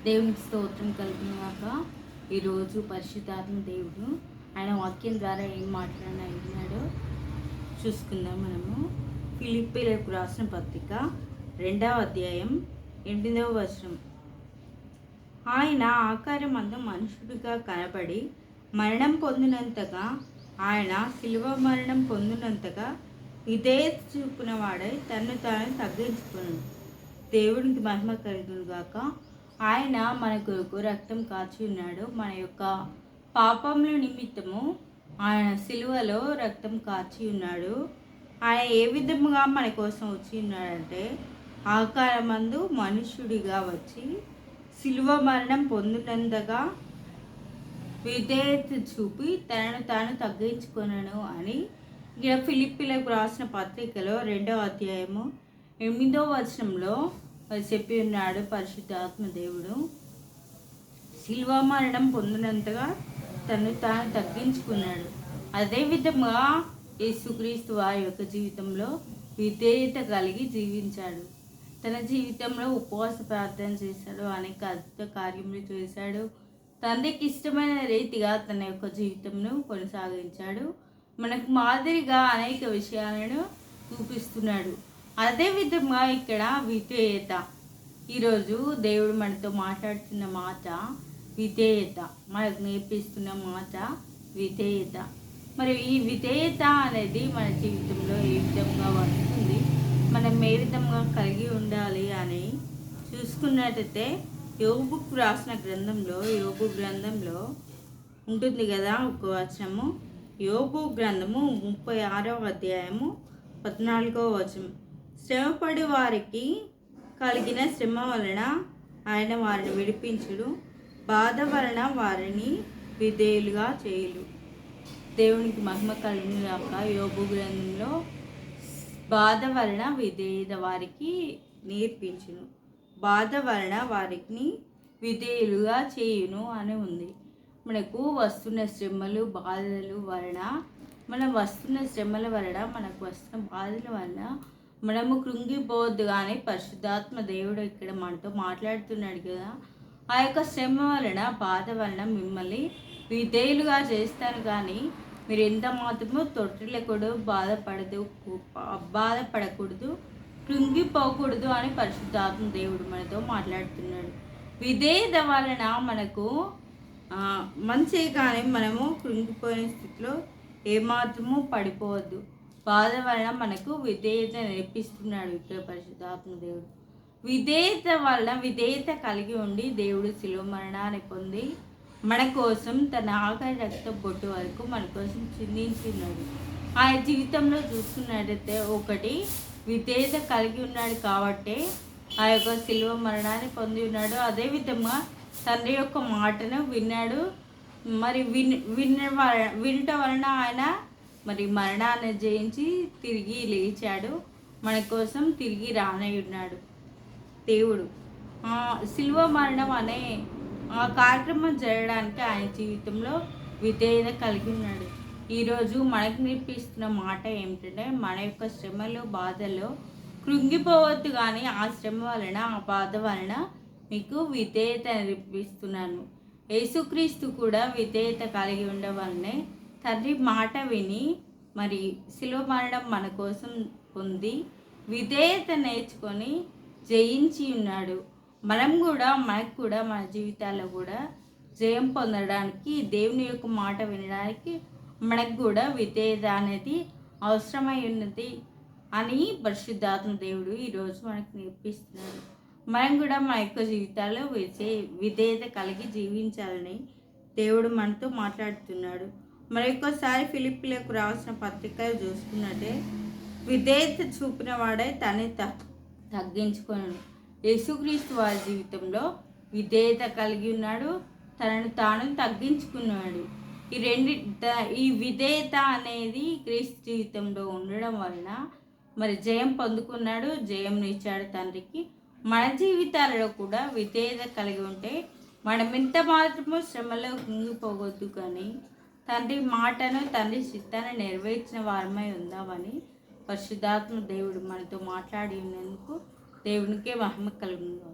దేవునికి స్తోత్రం కలుగునుగాక. ఈరోజు పరిశుద్ధాత్మ దేవుడు ఆయన వాక్యం ద్వారా ఏం మాట్లాడినాడో చూసుకుందాం. మనము ఫిలిప్పీలకు రాసిన పత్రిక 2వ అధ్యాయం 8వ వచనం. ఆయన ఆకారమందు మనుషుడిగా కనబడి మరణం పొందినంతగా, ఆయన శిలువ మరణం పొందినంతగా విధేయత చూపిన వాడై తను తాను తగ్గించుకున్నాడు. దేవునికి మహిమ కలుగునుగాక. ఆయన మన కొరకు రక్తం కాచి ఉన్నాడు. మన యొక్క పాపముల నిమిత్తము ఆయన సిలువలో రక్తం కాచి ఉన్నాడు. ఆయన ఏ విధముగా మన కోసం వచ్చి ఉన్నాడంటే, ఆకారమందు మనుష్యుడిగా వచ్చి సిలువ మరణం పొందినంతగా విధేయత చూపి తనను తాను తగ్గించుకున్నాను అని ఇక్కడ ఫిలిప్పీలకు రాసిన పత్రికలో 2వ అధ్యాయము 8వ వచనంలో చెప్పి ఉన్నాడు పరిశుద్ధాత్మ దేవుడు. శిలువ మరణం పొందినంతగా తను తాను తగ్గించుకున్నాడు. అదేవిధంగా యేసుక్రీస్తు వారి యొక్క జీవితంలో విధేయత కలిగి జీవించాడు. తన జీవితంలో ఉపవాస ప్రార్థన చేశాడు, అనేక అద్భుత కార్యములు చేశాడు. తండ్రికి ఇష్టమైన రీతిగా తన యొక్క జీవితంను కొనసాగించాడు. మనకు మాదిరిగా అనేక విషయాలను చూపిస్తున్నాడు. అదేవిధంగా ఇక్కడ విధేయత, ఈరోజు దేవుడు మనతో మాట్లాడుతున్న మాట విధేయత, మనకు నేర్పిస్తున్న మాట విధేయత. మరి ఈ విధేయత అనేది మన జీవితంలో ఏ విధంగా వస్తుంది, మనం ఏ విధంగా కలిగి ఉండాలి అని చూసుకున్నట్టయితే యోబుకు రాసిన గ్రంథంలో, యోబు గ్రంథంలో ఉంటుంది కదా ఒక వచనము. యోబు గ్రంథము 36వ అధ్యాయము 14వ వచనం. శ్రమపడి వారికి కలిగిన శ్రమ వలన ఆయన వారిని విడిపించుడు, బాధ వలన వారిని విధేయులుగా చేయులు. దేవునికి మహిమ కలిగినాక యోబు గ్రంథంలో బాధ వలన విధేయత వారికి నేర్పించును, బాధ వలన వారికి విధేయులుగా చేయును అని ఉంది. మనకు వస్తున్న శ్రమలు బాధలు వలన, మనకు వస్తున్న బాధల వలన మనము కృంగిపోవద్దు. కానీ పరిశుద్ధాత్మ దేవుడు ఇక్కడ మనతో మాట్లాడుతున్నాడు కదా, ఆ యొక్క శ్రమ వలన బాధ వలన మిమ్మల్ని విధేయులుగా చేస్తాను, కానీ మీరు ఎంత మాత్రమో తొట్టిల్లకూడదు, బాధపడకూడదు, కృంగిపోకూడదు అని పరిశుద్ధాత్మ దేవుడు మనతో మాట్లాడుతున్నాడు. విధేయత వలన మనకు మంచి, కానీ మనము కృంగిపోయిన స్థితిలో ఏమాత్రము పడిపోవద్దు. బాధ వలన మనకు విధేయత నేర్పిస్తున్నాడు ఇక్కడ పరిశుద్ధాత్మ దేవుడు. విధేయత కలిగి ఉండి దేవుడు శిలువ మరణాన్ని పొంది మన కోసం తన ఆఖరి రక్త బొట్టు వరకు మన కోసం చిందించున్నాడు. ఆయన జీవితంలో చూసుకున్నట్టయితే ఒకటి విధేయత కలిగి ఉన్నాడు కాబట్టి ఆ యొక్క శిలువ మరణాన్ని పొంది ఉన్నాడు. అదేవిధంగా తండ్రి యొక్క మాటను విన్నాడు. మరి వినట వలన ఆయన మరి మరణాన్ని జయించి తిరిగి లేచాడు, మన కోసం తిరిగి రానయ్యున్నాడు దేవుడు. శిలువ మరణం అనే ఆ కార్యక్రమం జరగడానికి ఆయన జీవితంలో విధేయత కలిగి ఉన్నాడు. ఈరోజు మనకు నేర్పిస్తున్న మాట ఏమిటంటే, మన యొక్క శ్రమలు బాధల్లో కృంగిపోవద్దు, కానీ ఆ శ్రమ వలన ఆ బాధ వలన మీకు విధేయత నేర్పిస్తున్నాను. యేసుక్రీస్తు కూడా విధేయత కలిగి ఉండవలనే తండ్రి మాట విని మరి శిలువ మరణం మన కోసం పొంది విధేయత నేర్చుకొని జయించి ఉన్నాడు. మనకు కూడా మన జీవితాల్లో కూడా జయం పొందడానికి, దేవుని యొక్క మాట వినడానికి మనకు కూడా విధేయత అనేది అవసరమై ఉన్నది అని పరిశుద్ధాత్మ దేవుడు ఈరోజు మనకు నేర్పిస్తున్నాడు. మనం కూడా మన యొక్క జీవితాల్లో విధేయత కలిగి జీవించాలని దేవుడు మనతో మాట్లాడుతున్నాడు. మరొకసారి ఫిలిప్పీలకు రాసిన పత్రిక చూసుకున్నట్టే, విధేయత చూపిన వాడై తనే తగ్గించుకున్నాడు. యేసుక్రీస్తు వారి జీవితంలో విధేయత కలిగి ఉన్నాడు, తనను తాను తగ్గించుకున్నాడు. ఈ విధేయత అనేది క్రీస్తు జీవితంలో ఉండడం వలన మరి జయం పొందుకున్నాడు, జయం ఇచ్చాడు తండ్రికి. మన జీవితాలలో కూడా విధేయత కలిగి ఉంటే మనం ఎంత మాత్రమో శ్రమలో కుంగిపోవద్దు, కానీ తండ్రి మాటను, తండ్రి చిత్తాన్ని నెరవేర్చిన వారమై ఉందామని పరిశుద్ధాత్మ దేవుడు మనతో మాట్లాడి ఉన్నందుకు దేవునికే మహిమ కలుగును.